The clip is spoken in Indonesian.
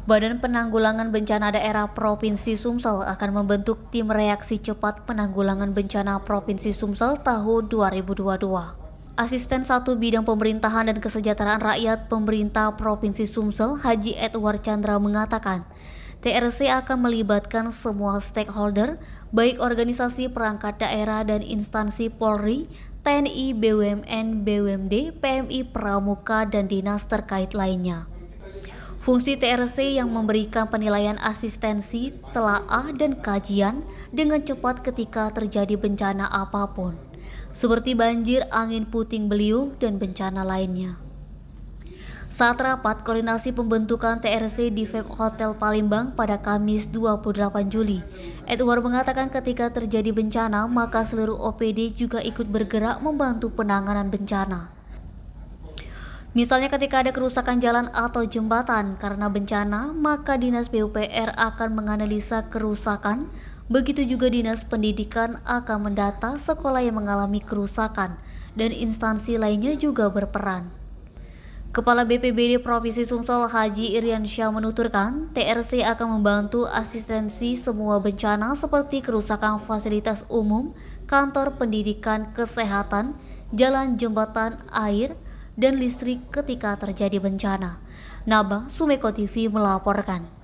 Badan Penanggulangan Bencana Daerah Provinsi Sumsel akan membentuk tim reaksi cepat penanggulangan bencana Provinsi Sumsel tahun 2022. Asisten 1 Bidang Pemerintahan dan Kesejahteraan Rakyat Pemerintah Provinsi Sumsel, Haji Edward Chandra mengatakan, TRC akan melibatkan semua stakeholder, baik organisasi perangkat daerah dan instansi Polri, TNI, BUMN, BUMD, PMI, Pramuka, dan dinas terkait lainnya. Fungsi TRC yang memberikan penilaian asistensi, telaah, dan kajian dengan cepat ketika terjadi bencana apapun, seperti banjir, angin puting beliung, dan bencana lainnya. Saat rapat koordinasi pembentukan TRC di Vep Hotel Palembang pada Kamis 28 Juli, Edward mengatakan ketika terjadi bencana, maka seluruh OPD juga ikut bergerak membantu penanganan bencana. Misalnya ketika ada kerusakan jalan atau jembatan karena bencana, maka Dinas PUPR akan menganalisa kerusakan. Begitu juga Dinas Pendidikan akan mendata sekolah yang mengalami kerusakan dan instansi lainnya juga berperan. Kepala BPBD Provinsi Sumsel Haji Iriansyah menuturkan, TRC akan membantu asistensi semua bencana seperti kerusakan fasilitas umum, kantor pendidikan, kesehatan, jalan, jembatan, air, dan listrik ketika terjadi bencana. Nabang, Sumeko TV melaporkan.